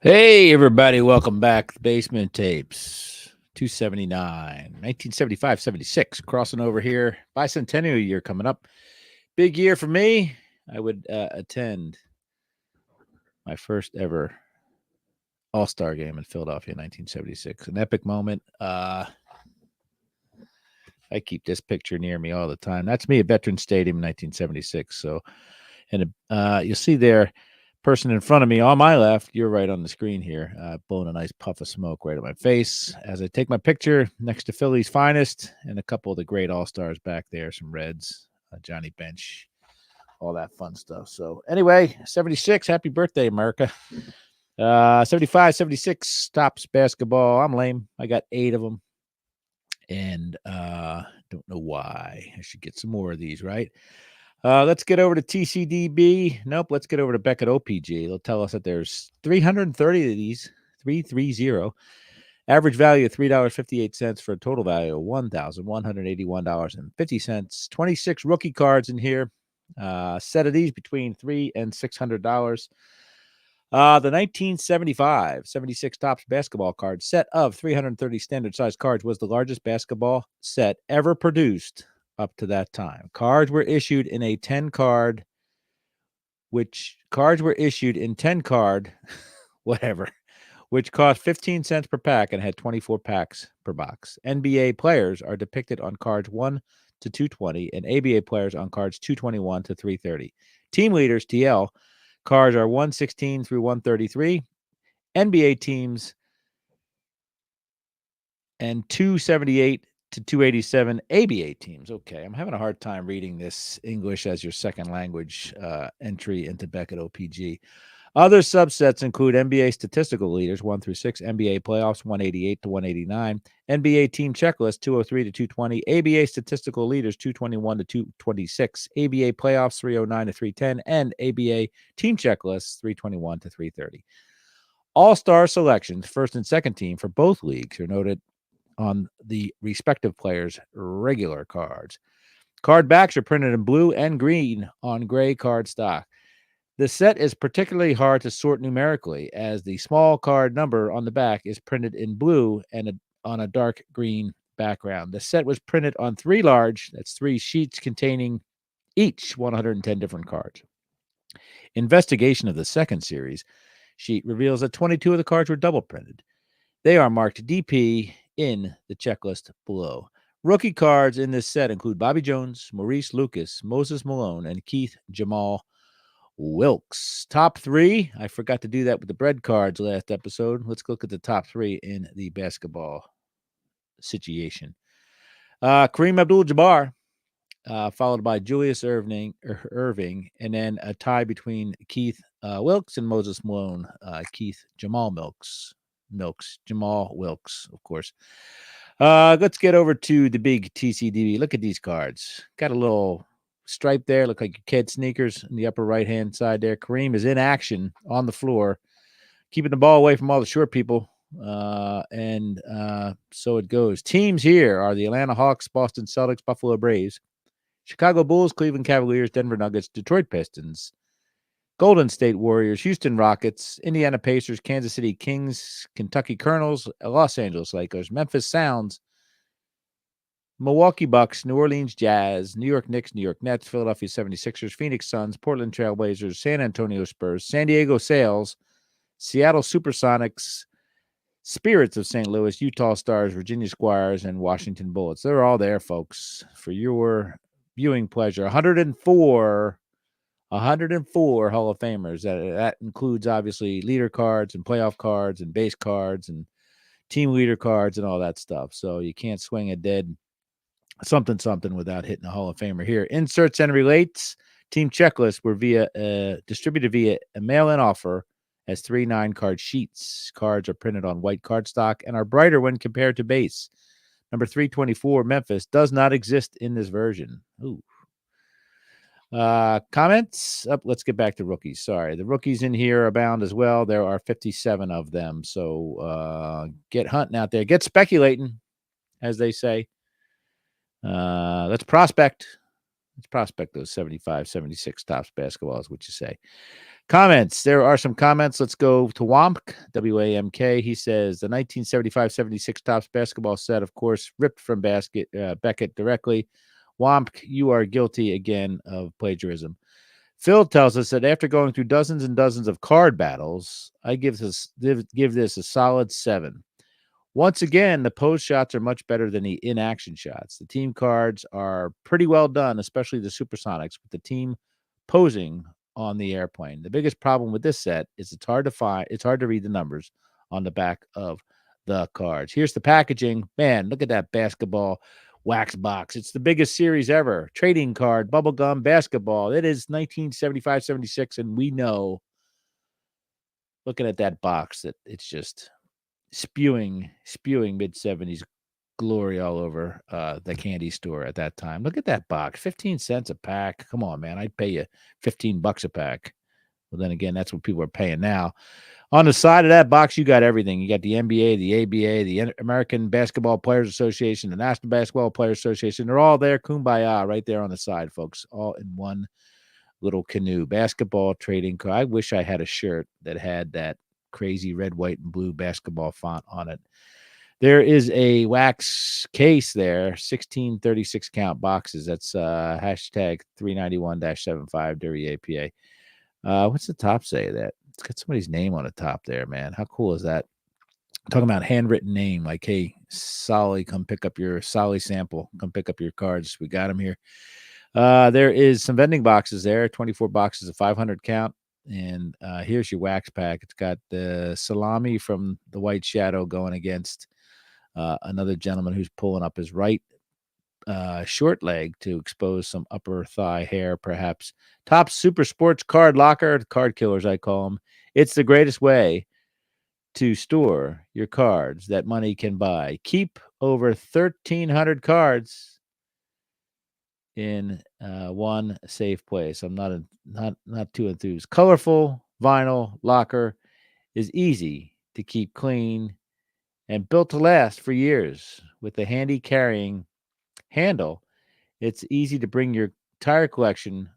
Hey, everybody, welcome back. Basement Tapes 279, 1975, 76, crossing over here. Bicentennial year coming up. Big year for me. I would attend my first ever All Star game in Philadelphia in 1976. An epic moment. I keep this picture near me all the time. That's me at Veterans Stadium in 1976. So, and you'll see there, person in front of me on my left, you're right on the screen here, blowing a nice puff of smoke right at my face as I take my picture next to Philly's finest and a couple of the great all-stars back there, some Reds, Johnny Bench, all that fun stuff. So anyway, 76, happy birthday, America. 75, 76, tops basketball. I'm lame. I got 8 of them. And don't know why. I should get some more of these, right? Let's get over to TCDB. Nope, let's get over to Beckett OPG. They'll tell us that there's 330 of these, 330. Average value of $3.58 for a total value of $1,181.50. 26 rookie cards in here. Set of these between $300 and $600. The 1975-76 Topps basketball card set of 330 standard size cards was the largest basketball set ever produced up to that time. Cards were issued in a 10 card, whatever, which cost 15 cents per pack and had 24 packs per box. NBA players are depicted on cards 1 to 220 and ABA players on cards 221 to 330. Team leaders, TL, cards are 116 through 133. NBA teams and 278 to 287 ABA teams. Okay, I'm having a hard time reading this English as your second language entry into Beckett OPG. Other subsets include NBA statistical leaders 1 through 6, NBA playoffs 188 to 189, NBA team checklist 203 to 220, ABA statistical leaders 221 to 226, ABA playoffs 309 to 310, and ABA team checklists 321 to 330. All-star selections, first and second team for both leagues, are noted on the respective players' regular cards. Card backs are printed in blue and green on gray card stock. The set is particularly hard to sort numerically, as the small card number on the back is printed in blue and on a dark green background. The set was printed on 3 sheets containing each 110 different cards. Investigation of the second series sheet reveals that 22 of the cards were double printed. They are marked DP in the checklist below. Rookie cards in this set include Bobby Jones, Maurice Lucas, Moses Malone, and Keith Jamal Wilkes. Top 3. I forgot to do that with the bread cards last episode. Let's look at the top 3 in the basketball situation. Kareem Abdul-Jabbar, followed by Julius Irving, and then a tie between Keith Wilkes and Moses Malone. Jamal Wilkes, of course. Let's get over to the big TCDB. Look at these cards. Got a little stripe there. Look like your kid sneakers in the upper right-hand side there. Kareem is in action on the floor, keeping the ball away from all the short people. So it goes. Teams here are the Atlanta Hawks, Boston Celtics, Buffalo Braves, Chicago Bulls, Cleveland Cavaliers, Denver Nuggets, Detroit Pistons, Golden State Warriors, Houston Rockets, Indiana Pacers, Kansas City Kings, Kentucky Colonels, Los Angeles Lakers, Memphis Sounds, Milwaukee Bucks, New Orleans Jazz, New York Knicks, New York Nets, Philadelphia 76ers, Phoenix Suns, Portland Trailblazers, San Antonio Spurs, San Diego Sails, Seattle Supersonics, Spirits of St. Louis, Utah Stars, Virginia Squires, and Washington Bullets. They're all there, folks, for your viewing pleasure. 104 Hall of Famers. That includes, obviously, leader cards and playoff cards and base cards and team leader cards and all that stuff. So you can't swing a dead something without hitting a Hall of Famer here. Inserts and relates. Team checklists were distributed via a mail-in offer as 3 9-card sheets. Cards are printed on white cardstock and are brighter when compared to base. Number 324, Memphis, does not exist in this version. Ooh. Comments? Let's get back to rookies. Sorry. The rookies in here abound as well. There are 57 of them. So get hunting out there. Get speculating, as they say. Let's prospect. Let's prospect those 75, 76 Tops basketballs, what you say. Comments. There are some comments. Let's go to Wamk, W-A-M-K. He says, the 1975-76 Tops basketball set, of course, ripped from Beckett directly. Wamk, you are guilty again of plagiarism. Phil tells us that after going through dozens and dozens of card battles, I give this a solid 7. Once again, the pose shots are much better than the in-action shots. The team cards are pretty well done, especially the Supersonics, with the team posing on the airplane. The biggest problem with this set is it's hard to read the numbers on the back of the cards. Here's the packaging. Man, look at that basketball wax box. It's the biggest series ever. Trading card, bubblegum basketball. It is 1975-76, and we know, looking at that box, that it's just spewing mid-70s glory all over the candy store at that time. Look at that box, 15 cents a pack. Come on, man. I'd pay you $15 a pack. Well, then again, that's what people are paying now. On the side of that box, you got everything. You got the NBA, the ABA, the American Basketball Players Association, the National Basketball Players Association. They're all there. Kumbaya right there on the side, folks, all in one little canoe. Basketball trading card. I wish I had a shirt that had that crazy red, white, and blue basketball font on it. There is a wax case there, 16 36 count boxes. That's hashtag 391-75 Derry APA. What's the top say of that? It's got somebody's name on the top there, man. How cool is that? I'm talking about handwritten name, like, hey, Solly, come pick up your Solly sample. Come pick up your cards. We got them here. There is some vending boxes there, 24 boxes of 500 count. And here's your wax pack. It's got the salami from the White Shadow going against another gentleman who's pulling up his right short leg to expose some upper thigh hair, perhaps. Top Super Sports Card Locker, card killers, I call them. It's the greatest way to store your cards that money can buy. Keep over 1,300 cards in one safe place. I'm not too enthused. Colorful vinyl locker is easy to keep clean and built to last for years. With a handy carrying handle, it's easy to bring your entire collection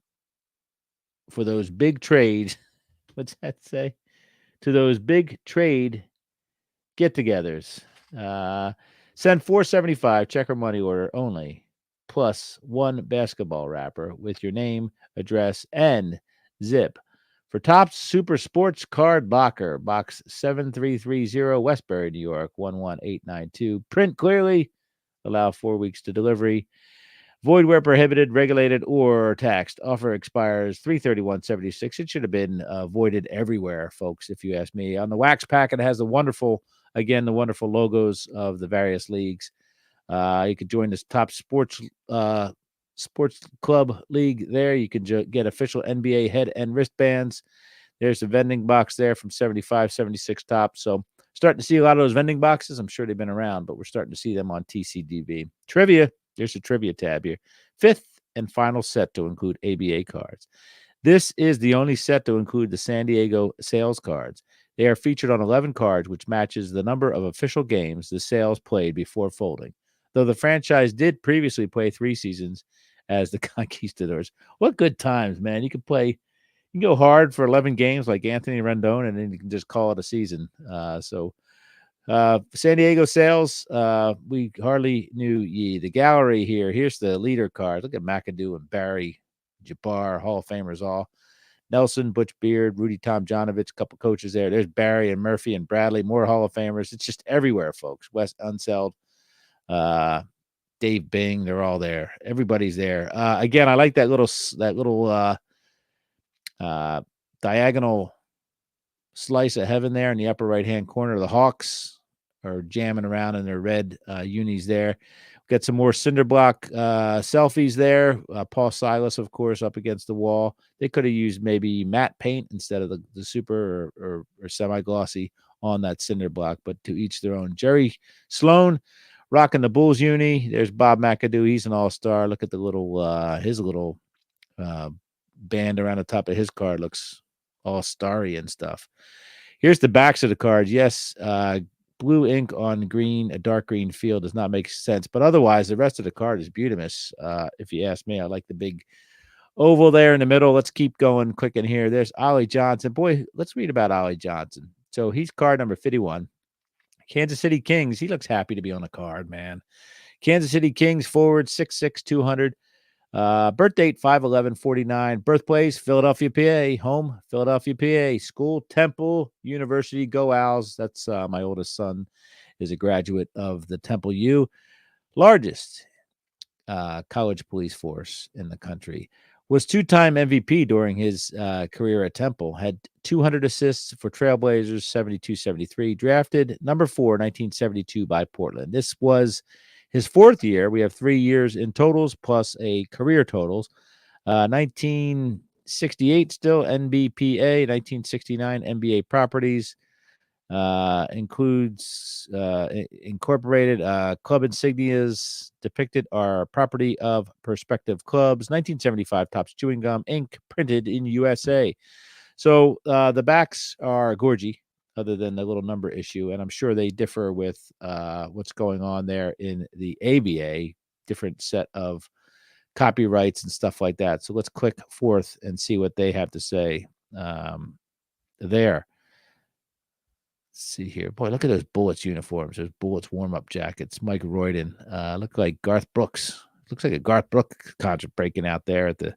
for those big trades. What's that say? To those big trade get-togethers. Send $4.75 check or money order only, plus one basketball wrapper with your name, address, and zip. For Topps Super Sports Card Locker, Box 7330, Westbury, New York, 11892. Print clearly. Allow 4 weeks to delivery. Void where prohibited, regulated, or taxed. Offer expires 3/31/76. It should have been voided everywhere, folks, if you ask me. On the wax packet, it has the wonderful logos of the various leagues. You could join this top sports club league there. You can get official NBA head and wristbands. There's a vending box there from 75-76 Topps. So starting to see a lot of those vending boxes. I'm sure they've been around, but we're starting to see them on TCDV. Trivia. There's a trivia tab here. 5th and final set to include ABA cards. This is the only set to include the San Diego sales cards. They are featured on 11 cards, which matches the number of official games the sales played before folding. Though the franchise did previously play 3 seasons as the Conquistadors. What good times, man. You can go hard for 11 games like Anthony Rendon, and then you can just call it a season. San Diego sales, we hardly knew ye. The gallery here, here's the leader card. Look at McAdoo and Barry, Jabbar, Hall of Famers all. Nelson, Butch Beard, Rudy Tomjanovich, a couple coaches there. There's Barry and Murphy and Bradley, more Hall of Famers. It's just everywhere, folks. Wes Unseld, Dave Bing, they're all there. Everybody's there. Again, I like that little diagonal slice of heaven there in the upper right-hand corner. The Hawks are jamming around in their red unis there. Got some more cinder block selfies there. Paul Silas, of course, up against the wall. They could have used maybe matte paint instead of the super or semi-glossy on that cinder block, but to each their own. Jerry Sloan rocking the Bulls uni. There's Bob McAdoo. He's an all-star. Look at the his little band around the top of his card. Looks all starry and stuff. Here's the backs of the cards. Yes, blue ink on green, a dark green field does not make sense. But otherwise, the rest of the card is beautimous. If you ask me, I like the big oval there in the middle. Let's keep going quick in here. There's Ollie Johnson. Boy, let's read about Ollie Johnson. So he's card number 51. Kansas City Kings. He looks happy to be on the card, man. Kansas City Kings forward, 6'6", 200. Birth date 5/11/49. Birthplace Philadelphia, PA. Home Philadelphia, PA. School Temple University. Go Owls. That's my oldest son is a graduate of the Temple U. Largest college police force in the country. Was two-time MVP during his career at Temple. Had 200 assists for Trailblazers, 72-73. Drafted number 4, 1972 by Portland. This was his fourth year. We have 3 years in totals plus a career totals. 1968 still NBPA, 1969 NBA properties. Includes incorporated club insignias depicted are property of Perspective Clubs. 1975 Topps Chewing Gum ink printed in USA. So the backs are gorgy, other than the little number issue, and I'm sure they differ with what's going on there in the ABA, different set of copyrights and stuff like that. So let's click forth and see what they have to say there. Let's see here. Boy, look at those Bullets uniforms. Those Bullets warm-up jackets. Mike Royden. Look like Garth Brooks. Looks like a Garth Brooks concert breaking out there at the...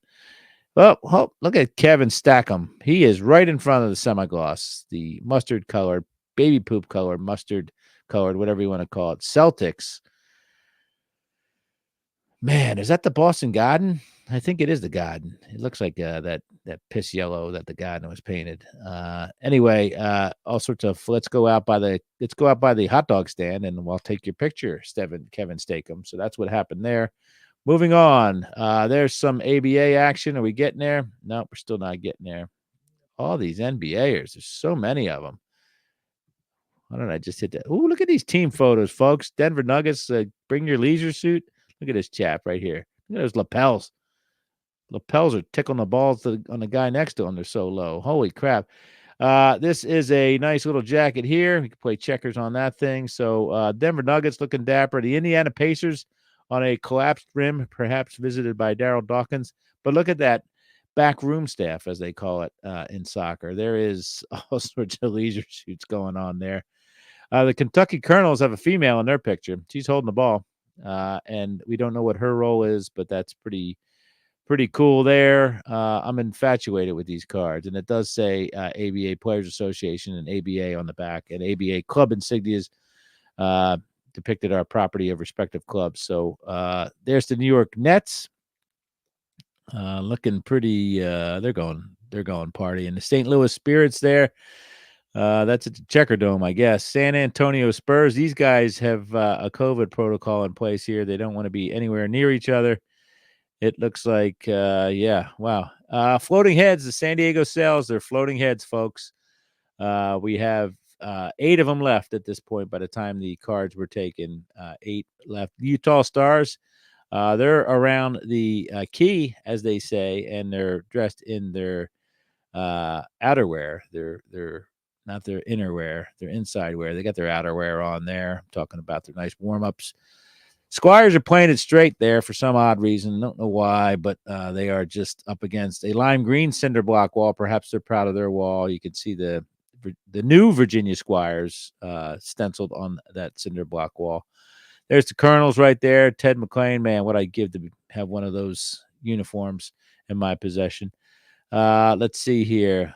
Oh, look at Kevin Stackham. He is right in front of the semi-gloss. The mustard-colored, baby poop-colored, mustard-colored, whatever you want to call it. Celtics. Man, is that the Boston Garden? I think it is the Garden. It looks like that piss yellow that the Garden was painted. Anyway, all sorts of let's go out by the hot dog stand and we'll take your picture, Kevin Stackham. So that's what happened there. Moving on. There's some ABA action. Are we getting there? No, we're still not getting there. All these NBAers. There's so many of them. Why don't I just hit that? Ooh, look at these team photos, folks. Denver Nuggets, bring your leisure suit. Look at this chap right here. Look at those lapels. Lapels are tickling the balls on the guy next to him. They're so low. Holy crap. This is a nice little jacket here. You can play checkers on that thing. So Denver Nuggets looking dapper. The Indiana Pacers on a collapsed rim, perhaps visited by Daryl Dawkins. But look at that back room staff, as they call it in soccer. There is all sorts of leisure suits going on there. The Kentucky Colonels have a female in their picture. She's holding the ball. And we don't know what her role is, but that's pretty cool there. I'm infatuated with these cards, and it does say ABA Players Association and ABA on the back, and ABA club insignias depicted our property of respective clubs. So there's the New York Nets, looking pretty. They're going party, and the St. Louis Spirits there. That's at the Checker Dome, I guess. San Antonio Spurs. These guys have a COVID protocol in place here. They don't want to be anywhere near each other. It looks like, yeah, wow. Floating heads, the San Diego Sales, they're floating heads, folks. We have 8 of them left at this point by the time the cards were taken. 8 left. Utah Stars, they're around the key, as they say, and they're dressed in their outerwear. They're not their innerwear, their inside wear. They got their outerwear on there. I'm talking about their nice warm-ups. Squires are playing it straight there for some odd reason. Don't know why, but they are just up against a lime green cinder block wall. Perhaps they're proud of their wall. You can see the new Virginia Squires stenciled on that cinder block wall. There's the Colonels right there. Ted McClain, man, what I'd give to have one of those uniforms in my possession. Let's see here.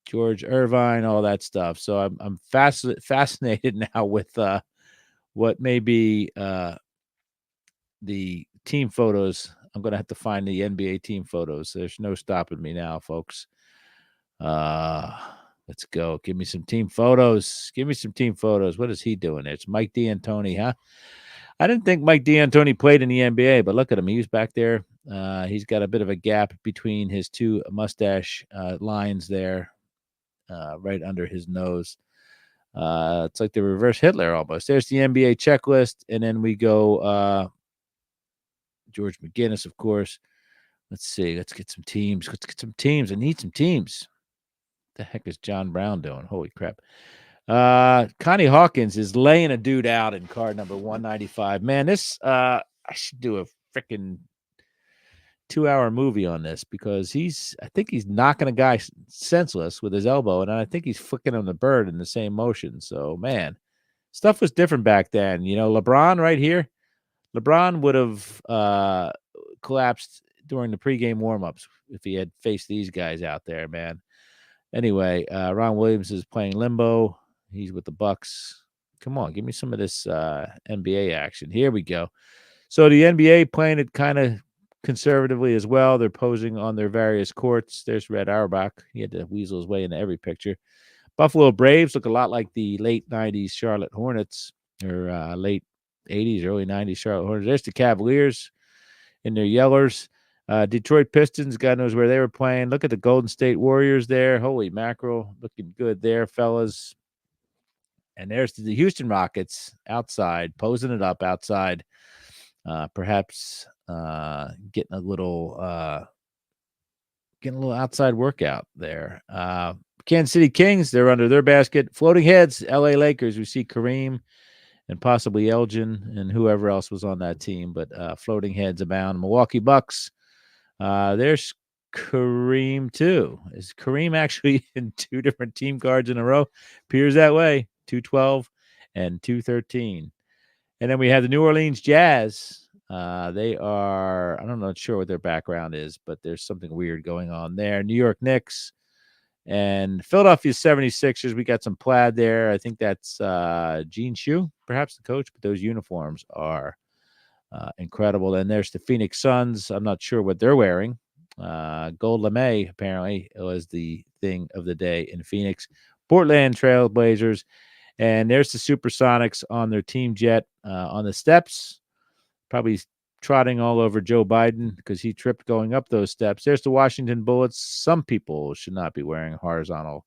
George Irvine, all that stuff. So I'm fascinated now with what may be the team photos. I'm going to have to find the NBA team photos. There's no stopping me now, folks. Let's go. Give me some team photos. Give me some team photos. What is he doing there? It's Mike D'Antoni, huh? I didn't think Mike D'Antoni played in the NBA, but look at him. He was back there. He's got a bit of a gap between his 2 mustache lines there, right under his nose. It's like the reverse Hitler almost. There's the NBA checklist, and then we go George McGinnis, of course. Let's see. Let's get some teams. I need some teams. What the heck is John Brown doing? Holy crap. Connie Hawkins is laying a dude out in card number 195. Man, this I should do a freaking 2-hour movie on this because I think he's knocking a guy senseless with his elbow, and I think he's flicking him the bird in the same motion. So, man, stuff was different back then. LeBron right here, LeBron would have collapsed during the pregame warmups if he had faced these guys out there, man. Anyway, Ron Williams is playing limbo. He's with the Bucks. Come on, give me some of this NBA action. Here we go. So the NBA playing it kind of conservatively as well. They're posing on their various courts. There's Red Auerbach. He had to weasel his way into every picture. Buffalo Braves look a lot like the late 90s Charlotte Hornets, or late 80s, early 90s Charlotte Hornets. There's the Cavaliers in their yellers. Detroit Pistons, God knows where they were playing. Look at the Golden State Warriors there. Holy mackerel. Looking good there, fellas. And there's the Houston Rockets outside, posing it up outside. Perhaps getting a little outside workout there. Kansas City Kings, they're under their basket. Floating heads, LA Lakers. We see Kareem and possibly Elgin and whoever else was on that team, but floating heads abound. Milwaukee Bucks, there's Kareem too. Is Kareem actually in two different team cards in a row? Appears that way. 212 and 213. And then we have the New Orleans Jazz. They are, I'm not sure what their background is, but there's something weird going on there. New York Knicks and Philadelphia 76ers. We got some plaid there. I think that's Gene Shue, perhaps the coach, but those uniforms are incredible. And there's the Phoenix Suns. I'm not sure what they're wearing. Gold lame apparently was the thing of the day in Phoenix. Portland Trail Blazers. And there's the Supersonics on their team jet on the steps, probably trotting all over Joe Biden because he tripped going up those steps. There's the Washington Bullets. Some people should not be wearing horizontal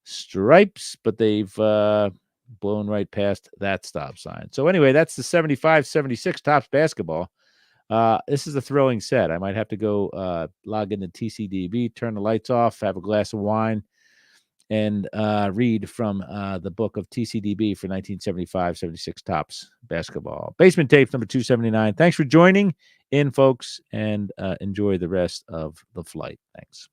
stripes, but they've blown right past that stop sign. So anyway, that's the 75-76 Topps basketball. This is a thrilling set. I might have to go log into TCDB, turn the lights off, have a glass of wine, and read from the book of TCDB for 1975-76 Topps basketball. Basement Tapes number 279. Thanks for joining in, folks, and enjoy the rest of the flight. Thanks.